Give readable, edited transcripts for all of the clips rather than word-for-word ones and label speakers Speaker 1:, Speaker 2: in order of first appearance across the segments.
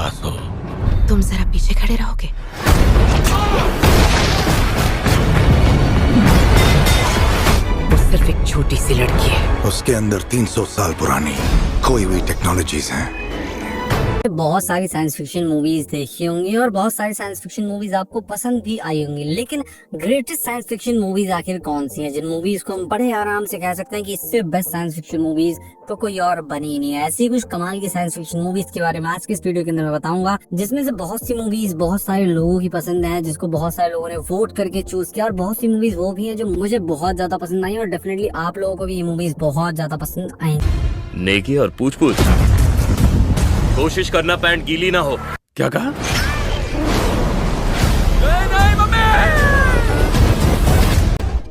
Speaker 1: पास हो।
Speaker 2: तुम जरा पीछे खड़े रहोगे? वो सिर्फ एक छोटी सी लड़की है।
Speaker 3: उसके अंदर 300 साल पुरानी कोई हुई टेक्नोलॉजीज हैं।
Speaker 4: बहुत सारी साइंस फिक्शन मूवीज देखी होंगी और बहुत सारी साइंस फिक्शन मूवीज आपको पसंद भी आई होंगी, लेकिन ग्रेटेस्ट साइंस फिक्शन मूवीज आखिर कौन सी हैं, जिन मूवीज को हम बड़े आराम से कह सकते हैं कि इससे बेस्ट साइंस फिक्शन मूवीज तो कोई और बनी नहीं है। ऐसी कुछ कमाल की साइंस फिक्शन मूवीज के बारे में आज के इस वीडियो के अंदर मैं बताऊंगा, जिसमें से बहुत सी मूवीज बहुत सारे लोगों की पसंद है, जिसको बहुत सारे लोगों ने वोट करके चूज किया, और बहुत सी मूवीज वो भी है जो मुझे बहुत ज्यादा पसंद आई और डेफिनेटली आप लोगों को भी ये मूवीज बहुत ज्यादा पसंद आएंगी।
Speaker 1: नेकी और पूछ पूछ, कोशिश करना पैंट गीली ना हो। क्या कहा?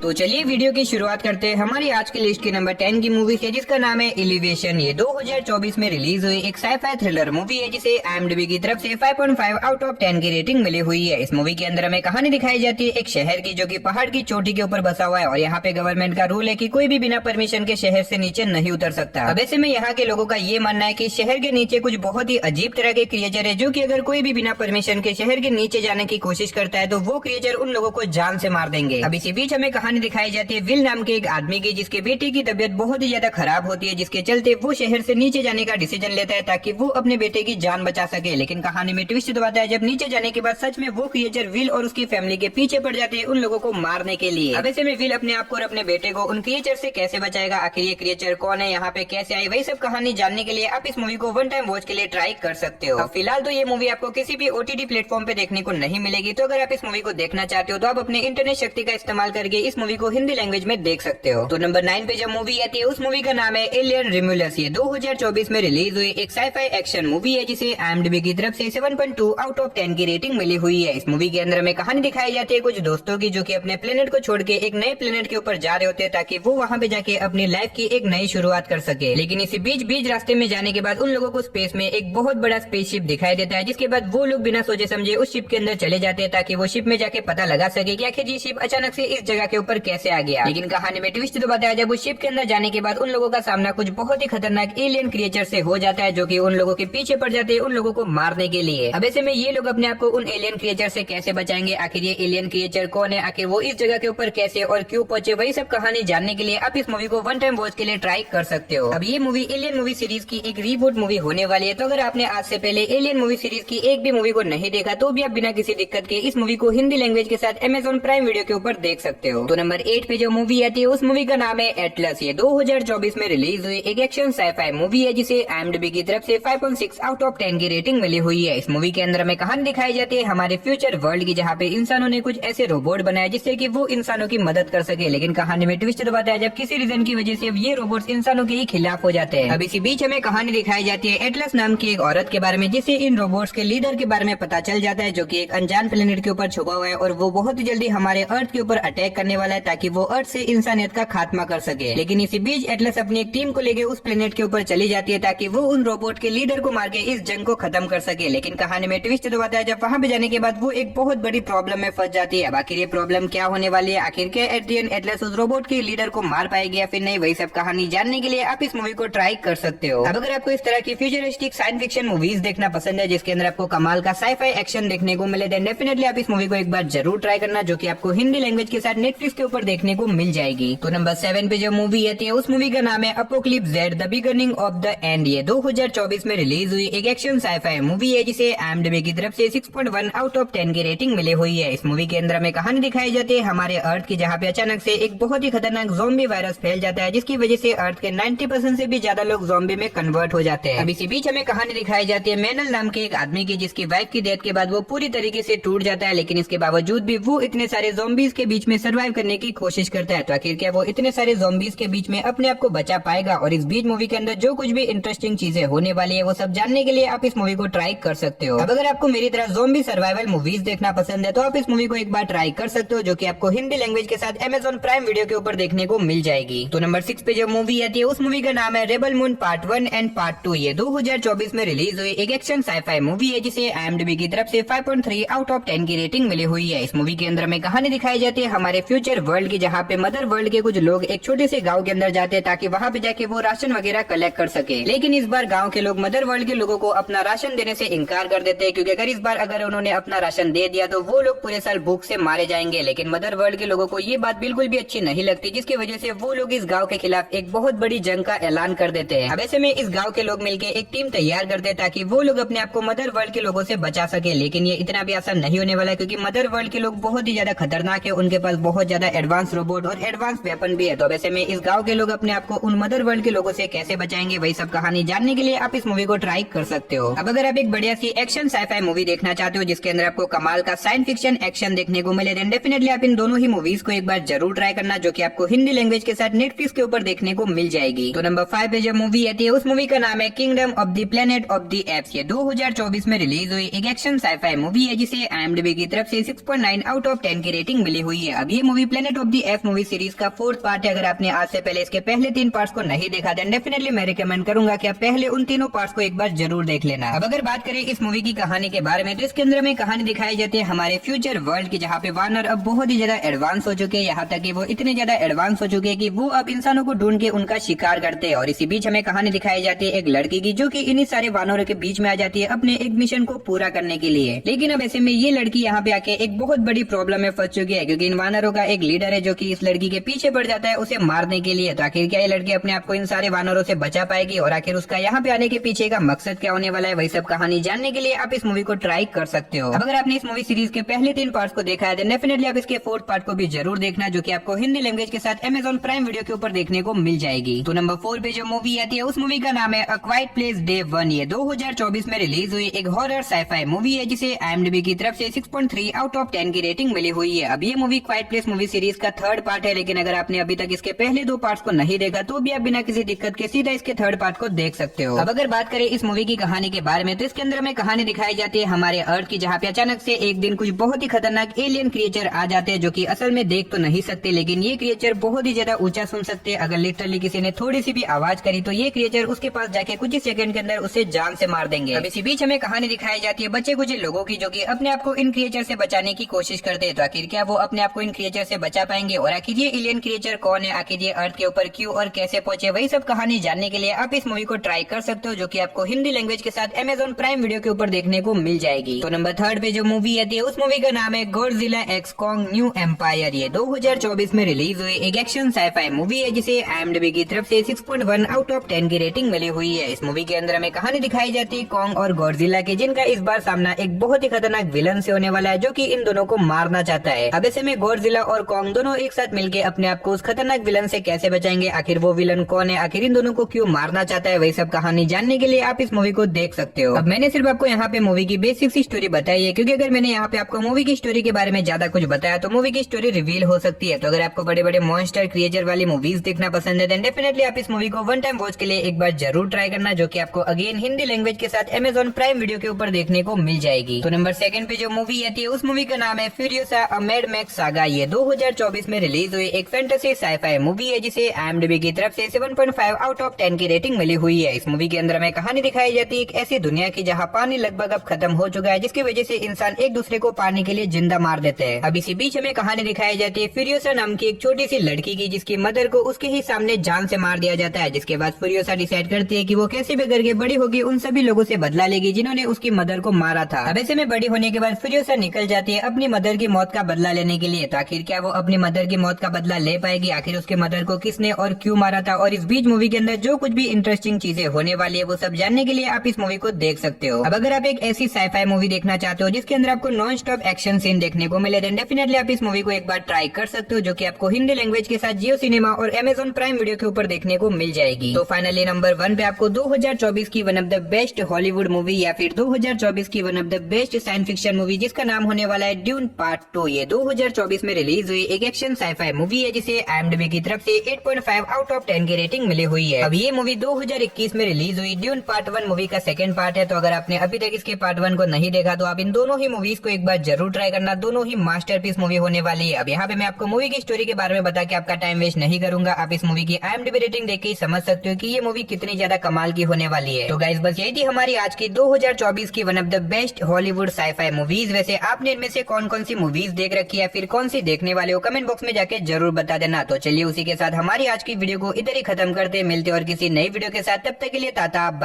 Speaker 5: तो चलिए वीडियो की शुरुआत करते हैं। हमारी आज की लिस्ट की नंबर 10 की मूवी है, जिसका नाम है एलिवेशन। ये 2024 में रिलीज हुई एक साइफाई थ्रिलर मूवी है, जिसे IMDb की तरफ से 5.5 आउट ऑफ 10 की रेटिंग मिली हुई है। इस मूवी के अंदर हमें कहानी दिखाई जाती है एक शहर की, जो कि पहाड़ की चोटी के ऊपर बसा हुआ है, और यहाँ पे गवर्नमेंट का रूल है कि कोई भी बिना परमिशन के शहर से नीचे नहीं उतर सकता। अब ऐसे में यहाँ के लोगों का ये मानना है कि शहर के नीचे कुछ बहुत ही अजीब तरह के क्रिएचर है, जो कि अगर कोई भी बिना परमिशन के शहर के नीचे जाने की कोशिश करता है तो वो क्रिएचर उन लोगों को जान से मार देंगे। अब इसी बीच हमें कहानी दिखाई जाती है विल नाम के एक आदमी की, जिसके बेटे की तबीयत बहुत ही ज्यादा खराब होती है, जिसके चलते वो शहर से नीचे जाने का डिसीजन लेता है ताकि वो अपने बेटे की जान बचा सके। लेकिन कहानी में ट्विस्ट तो आता है, जब नीचे जाने के बाद सच में वो क्रिएचर विल और उसकी फैमिली के पीछे पड़ जाते हैं उन लोगों को मारने के लिए। अब ऐसे में विल अपने आप को और अपने बेटे को उन क्रिएचर से कैसे बचाएगा, आखिर ये क्रिएचर कौन है, यहाँ पे कैसे आई, वही सब कहानी जानने के लिए आप इस मूवी को वन टाइम वॉच के लिए ट्राई कर सकते हो। अब फिलहाल तो ये मूवी आपको किसी भी OTT प्लेटफॉर्म पे देखने को नहीं मिलेगी, तो अगर आप इस मूवी को देखना चाहते हो तो आप अपने इंटरनेट शक्ति का इस्तेमाल करके इस मूवी को हिंदी लैंग्वेज में देख सकते हो। तो नंबर 9 पे जो मूवी आती है उस मूवी का नाम है एलियन रिम्यूलस। ये 2024 में रिलीज हुई एक साइफाई एक्शन मूवी है, जिसे IMDb की तरफ से 7.2 आउट ऑफ 10 की रेटिंग मिली हुई है। इस मूवी के अंदर हमें कहानी दिखाई जाती है कुछ दोस्तों की, जो कि अपने प्लेनेट को छोड़ के एक नए प्लेनेट के ऊपर जा रहे होते हैं ताकि वो वहाँ पे जाके अपनी लाइफ की एक नई शुरुआत कर सके। लेकिन इसी बीच रास्ते में जाने के बाद उन लोगों को स्पेस में एक बहुत बड़ा स्पेसशिप दिखाई देता है, जिसके बाद वो लोग बिना सोचे समझे उस शिप के अंदर चले जाते हैं ताकि वो शिप में जाके पता लगा सके कि आखिर ये शिप अचानक से इस जगह के ऊपर कैसे आ गया। लेकिन कहानी में ट्विस्ट तो बताया, जब उस शिप के अंदर जाने के बाद उन लोगों का सामना कुछ बहुत ही खतरनाक एलियन क्रिएचर से हो जाता है, जो कि उन लोगों के पीछे पड़ जाते हैं उन लोगों को मारने के लिए। अब ऐसे में ये लोग अपने आप को उन एलियन क्रिएचर से कैसे बचाएंगे, आखिर ये एलियन क्रिएचर कौन है, आखिर वो इस जगह के ऊपर कैसे और क्यों पहुंचे, वही सब कहानी जानने के लिए आप इस मूवी को वन टाइम वॉच के लिए ट्राई कर सकते हो। अब ये मूवी एलियन मूवी सीरीज की एक रीबूट मूवी होने वाली है, तो अगर आपने आज से पहले एलियन मूवी सीरीज की एक भी मूवी को नहीं देखा तो भी आप बिना किसी दिक्कत के इस मूवी को हिंदी लैंग्वेज के साथ Amazon प्राइम वीडियो के ऊपर देख सकते हो। तो नंबर 8 पे जो मूवी आती है उस मूवी का नाम है एटलस। ये 2024 में रिलीज हुई एक एक्शन साइफाई मूवी है, जिसे IMDb की तरफ से 5.6 आउट ऑफ 10 की रेटिंग मिली हुई है। इस मूवी के अंदर हमें कहानी दिखाई जाती है हमारे फ्यूचर वर्ल्ड की, जहाँ पे इंसानों ने कुछ ऐसे रोबोट बनाए जिससे कि वो इंसानों की मदद कर सके। लेकिन कहानी में ट्विस्ट तो बताया है, जब किसी रीजन की वजह से अब ये रोबोट्स इंसानों के ही खिलाफ हो जाते हैं। अब इसी बीच हमें कहानी दिखाई जाती है एटलस नाम की एक औरत के बारे में, जिससे इन रोबोट्स के लीडर के बारे में पता चल जाता है, जो कि एक अनजान प्लेनेट के ऊपर छुपा हुआ है और वो बहुत ही जल्दी हमारे अर्थ के ऊपर अटैक करने वाला है ताकि वो अर्थ से इंसानियत का खात्मा कर सके। लेकिन इसी बीच एटलस अपनी एक टीम को लेके उस प्लेनेट के ऊपर चली जाती है ताकि वो उन रोबोट के लीडर को मार के इस जंग को खत्म कर सके। लेकिन कहानी में ट्विस्ट तो बताया, जब वहाँ पे जाने के बाद वो एक बहुत बड़ी प्रॉब्लम में फंस जाती है। अब आखिर ये प्रॉब्लम क्या होने वाली है, आखिर क्या एट द एंड एटलस उस रोबोट के लीडर को मार पाएगी या फिर नहीं, वही सब कहानी जानने के लिए आप इस मूवी को ट्राई कर सकते हो। अब अगर आपको इस तरह की फ्यूचरिस्टिक साइंस फिक्शन मूवीज देखना पसंद है, जिसके अंदर आपको कमाल का साइफाई एक्शन देखने को मिले, देन डेफिनेटली आप इस मूवी को एक बार जरूर ट्राई करना, जो कि आपको हिंदी लैंग्वेज के साथ नेटफ्लिक्स के ऊपर देखने को मिल जाएगी। तो नंबर 7 पे जो मूवी आती है उस मूवी का नाम है apocalypse Z the beginning of the end. ये 2024 में रिलीज हुई एक एक्शन साइफाई मूवी है, जिसे IMDb की तरफ से 6.1 आउट ऑफ 10 की रेटिंग मिली हुई है। इस मूवी के अंदर हमें कहानी दिखाई जाती है हमारे अर्थ की, जहाँ पे अचानक से एक बहुत ही खतरनाक ज़ॉम्बी वायरस फैल जाता है, जिसकी वजह से अर्थ के 90% से भी ज्यादा लोग ज़ॉम्बी में कन्वर्ट हो जाते हैं। अब इसी बीच हमें कहानी दिखाई जाती है मैनल नाम के एक आदमी की, जिसकी वाइफ की डेथ के बाद वो पूरी तरीके से टूट जाता है, लेकिन इसके बावजूद भी वो इतने सारे ज़ॉम्बीज के बीच में सर्वाइव करने की कोशिश करता है। तो आखिर क्या वो इतने सारे ज़ॉम्बीज के बीच में अपने आप को बचा पाएगा, और इस बीच मूवी के अंदर जो कुछ भी इंटरेस्टिंग चीजें होने वाली है वो सब जानने के लिए आप इस मूवी को ट्राई कर सकते हो। अब अगर आपको मेरी तरह ज़ॉम्बी सर्वाइवल मूवीज देखना पसंद है तो आप इस मूवी को एक बार ट्राई कर सकते हो, जो कि आपको हिंदी लैंग्वेज के साथ Amazon प्राइम वीडियो के ऊपर देखने को मिल जाएगी। तो नंबर 6 पे जो मूवी आती है उस मूवी का नाम है rebel moon part 1 and part 2। ये 2024 में रिलीज हुई एक एक्शन साइफाई मूवी है, जिसे IMDb की तरफ से 5.3 आउट ऑफ 10 की रेटिंग मिली हुई है। इस मूवी के अंदर हमें कहानी दिखाई जाती है हमारे फ्यूचर फ्यूचर वर्ल्ड की, जहाँ पे मदर वर्ल्ड के कुछ लोग एक छोटे से गांव के अंदर जाते हैं ताकि वहाँ पे जाके वो राशन वगैरह कलेक्ट कर सके। लेकिन इस बार गांव के लोग मदर वर्ल्ड के लोगों को अपना राशन देने से इनकार कर देते हैं, क्योंकि अगर उन्होंने अपना राशन दे दिया तो वो लोग पूरे साल भूख से मारे जाएंगे। लेकिन मदर वर्ल्ड के लोगों को ये बात बिल्कुल भी अच्छी नहीं लगती, जिसकी वजह से वो लोग इस गाँव के खिलाफ एक बहुत बड़ी जंग का ऐलान कर देते हैं। अब ऐसे में इस गाँव के लोग मिलकर एक टीम तैयार करते हैं ताकि वो लोग अपने आप को मदर वर्ल्ड के लोगों से बचा सके। लेकिन ये इतना भी आसान नहीं होने वाला, क्योंकि मदर वर्ल्ड के लोग बहुत ही ज्यादा खतरनाक है, उनके पास बहुत ज्यादा एडवांस रोबोट और एडवांस वेपन भी है। तो वैसे में इस गांव के लोग अपने आप को उन मदर वर्ल्ड के लोगों से कैसे बचाएंगे, वही सब कहानी जानने के लिए आप इस मूवी को ट्राई कर सकते हो। अब अगर आप एक बढ़िया सी एक्शन साइफाई मूवी देखना चाहते हो जिसके अंदर आपको कमाल का साइंस फिक्शन एक्शन देखने को मिले, देन डेफिनेटली आप इन दोनों ही मूवीज को एक बार जरूर ट्राई करना, जो कि आपको हिंदी लैंग्वेज के साथ नेटफ्लिक्स के ऊपर देखने को मिल जाएगी। तो नंबर 5 पे जो मूवी आती है उस मूवी का नाम है kingdom of the planet of the apps. ये 2024 में रिलीज हुई एक एक्शन साइफाई मूवी है जिसे IMDb की तरफ से 6.9 आउट ऑफ 10 की रेटिंग मिली हुई है। अब ये movie planet of the apps movie series का 4th पार्ट है। अगर आपने आज से पहले इसके पहले 3 पार्ट्स को नहीं देखा, देन डेफिनेटली मैं रिकमेंड करूंगा कि आप पहले उन तीनों पार्ट्स को एक बार जरूर देख लेना। अब अगर बात करें इस मूवी की कहानी के बारे में, तो इसके अंदर में कहानी दिखाई जाती है हमारे फ्यूचर वर्ल्ड की, जहाँ पे वानर अब बहुत ही ज्यादा एडवांस हो चुके हैं। यहाँ तक कि वो इतने ज्यादा एडवांस हो चुके हैं कि वो अब इंसानों को ढूंढ के उनका शिकार करते हैं। और इसी बीच हमें कहानी दिखाई जाती है एक लड़की की, जो कि इन्हीं सारे वानरों के बीच में आ जाती है अपने एक मिशन को पूरा करने के लिए। लेकिन अब ऐसे में ये लड़की यहाँ पे आके एक बहुत बड़ी प्रॉब्लम में फंस चुकी है, क्योंकि इन वानरों का एक लीडर है जो कि इस लड़की के पीछे पड़ जाता है उसे मारने के लिए। तो आखिर क्या ये लड़की अपने आप को इन सारे वानरों से बचा पाएगी, और आखिर उसका यहाँ पे आने के पीछे का मकसद क्या होने वाला है, वही सब कहानी जानने के लिए आप इस मूवी को ट्राई कर सकते हो। अब अगर आपने इस मूवी सीरीज के पहले 3 पार्ट्स को देखा है, डेफिनेटली आप इसके 4th पार्ट को भी जरूर देखना, जो कि आपको हिंदी लैंग्वेज के साथ Amazon प्राइम वीडियो के ऊपर देखने को मिल जाएगी। तो नंबर 4 पे जो मूवी आती है उस मूवी का नाम है अ क्वाइट प्लेस डे 1। ये 2024 में रिलीज हुई एक हॉरर साइफाई मूवी है जिसे IMDb की तरफ से 6.3 आउट ऑफ 10 की रेटिंग मिली हुई है। अब ये movie quite place movie series का 3rd पार्ट है, लेकिन अगर आपने अभी तक इसके पहले 2 पार्ट्स को नहीं देखा तो भी आप बिना किसी दिक्कत के सीधा इसके 3rd पार्ट को देख सकते हो। अब अगर बात करें इस मूवी की कहानी के बारे में, तो इसके अंदर में कहानी दिखाई जाती है हमारे अर्थ की, जहाँ पे अचानक से एक दिन कुछ बहुत ही खतरनाक एलियन क्रिएचर आ जाते हैं, जो कि असल में देख तो नहीं सकते, लेकिन ये क्रिएचर बहुत ही ज्यादा ऊंचा सुन सकते हैं। अगर लिटरली किसी ने थोड़ी सी भी आवाज करी तो ये क्रिएचर उसके पास जाके कुछ ही सेकंड के अंदर उसे जान से मार देंगे। अब इसी बीच हमें कहानी दिखाई जाती है बच्चे कुछ लोगों की, जो कि अपने आप को इन क्रिएचर से बचाने की कोशिश करते हैं। तो आखिर क्या वो अपने आप को इन क्रिएचर से बचा पाएंगे, और आखिर ये एलियन क्रिएचर कौन है, आखिर ये अर्थ के ऊपर क्यों और कैसे पहुंचे, वही सब कहानी जानने के लिए आप इस मूवी को ट्राई कर सकते हो, जो कि आपको हिंदी लैंग्वेज के साथ Amazon प्राइम वीडियो के ऊपर देखने को मिल जाएगी। तो नंबर 3 पे जो मूवी आती है उस मूवी का नाम है Godzilla x Kong New Empire. ये 2024 में रिलीज हुई एक एक्शन साइफाई मूवी है जिसे IMDb की तरफ से 6.1 आउट ऑफ 10 की रेटिंग मिली हुई है। इस मूवी के अंदर हमें कहानी दिखाई जाती है कॉन्ग और गॉडजिला के, जिनका इस बार सामना एक बहुत ही खतरनाक विलन से होने वाला है, जो कि इन दोनों को मारना चाहता है। अब ऐसे में गॉडजिला और कॉन्ग दोनों एक साथ मिलकर अपने आप को उस खतरनाक विलन से कैसे बचाएंगे, आखिर वो विलन कौन है, आखिर इन दोनों को क्यों मारना चाहता है, वही सब कहानी जानने के लिए आप इस मूवी को देख सकते हो। अब मैंने सिर्फ आपको यहाँ पे मूवी की बेसिक सी स्टोरी बताई है, क्योंकि अगर मैंने यहाँ पे आपको मूवी की स्टोरी के बारे में ज्यादा कुछ बताया तो मूवी की स्टोरी रिवील हो सकती है। तो अगर आपको बड़े बड़े मॉन्स्टर क्रिएचर वाली मूवीज देखना पसंद है, देन डेफिनेटली आप इस मूवी को 1 टाइम वॉच के लिए एक बार जरूर ट्राई करना, जो कि आपको अगेन हिंदी लैंग्वेज के साथ Amazon प्राइम वीडियो के ऊपर देखने को मिल जाएगी। तो नंबर 2 पे जो मूवी आती है उस मूवी का नाम है Furiosa a mad max saga. ये 2024 में रिलीज हुई एक फैंटेसी साइफाई मूवी है जिसे IMDb की तरफ से 7.5 आउट ऑफ 10 की रेटिंग मिली हुई है। इस मूवी के अंदर हमें कहानी दिखाई जाती है एक ऐसी दुनिया की जहाँ पानी लगभग अब खत्म हो चुका है, जिसकी वजह से इंसान एक दूसरे को पानी के लिए जिंदा मार देते हैं। अब इसी बीच हमें कहानी दिखाई जाती है फ्यूरियोसा नाम की एक छोटी सी लड़की की, जिसकी मदर को उसके ही सामने जान से मार दिया जाता है। जिसके बाद फ्यूरियोसा डिसाइड करती है कि वो कैसे भी करके बड़ी होगी उन सभी लोगों से बदला लेगी जिन्होंने उसकी मदर को मारा था। अब ऐसे में बड़ी होने के बाद फ्यूरियोसा निकल जाती है अपनी मदर की मौत का बदला लेने के लिए। तो आखिर क्या वो अपनी मदर की मौत का बदला ले पाएगी, आखिर उसके मदर को किसने और क्यों मारा था, और इस बीच मूवी के अंदर जो कुछ भी इंटरेस्टिंग चीजें होने वाली है वो सब जानने के लिए आप इस मूवी को देख सकते हो। अब अगर आप एक ऐसी साइफाई मूवी देखना चाहते हो जिसके अंदर आपको नॉन स्टॉप एक्शन सीन देखने को मिले, देन डेफिनेटली आप इस मूवी को एक बार ट्राई कर सकते हो, जो कि आपको हिंदी लैंग्वेज के साथ जियो सिनेमा और Amazon प्राइम वीडियो के ऊपर देखने को मिल जाएगी। तो फाइनली नंबर 1 पे आपको 2024 की one of the best Hollywood movie या फिर 2024 की one of the best science fiction movie जिसका नाम होने वाला है ड्यून पार्ट 2। ये 2024 में रिलीज हुई एक एक्शन साइफाई मूवी है जिसे IMDb की तरफ से 8.5 आउट ऑफ 10 की रेटिंग मिली हुई है। अब ये मूवी 2021 में रिलीज हुई ड्यून पार्ट 1 मूवी का 2nd पार्ट है। तो अगर आपने अभी तक इसके पार्ट 1 को नहीं देखा तो आप इन दोनों ही मूवीज को एक बार जरूर ट्राई करना, दोनों ही मास्टरपीस मूवी होने वाली है। अब यहाँ पे मैं आपको मूवी की स्टोरी के बारे में बता के आपका टाइम वेस्ट नहीं करूंगा, आप इस मूवी की IMDb रेटिंग देख के ही समझ सकते हो कि ये मूवी कितनी ज्यादा कमाल की होने वाली है। तो गाइस बस यही थी हमारी आज की 2024 की one of the best Hollywood scifi movies. वैसे आपने इनमें से कौन कौन सी मूवीज देख रखी है, फिर कौन सी देखने वाली वाले हो कमेंट बॉक्स में जाके जरूर बता देना। तो चलिए उसी के साथ हमारी आज की वीडियो को इधर ही खत्म करते, मिलते और किसी नई वीडियो के साथ, तब तक के लिए टाटा बाय।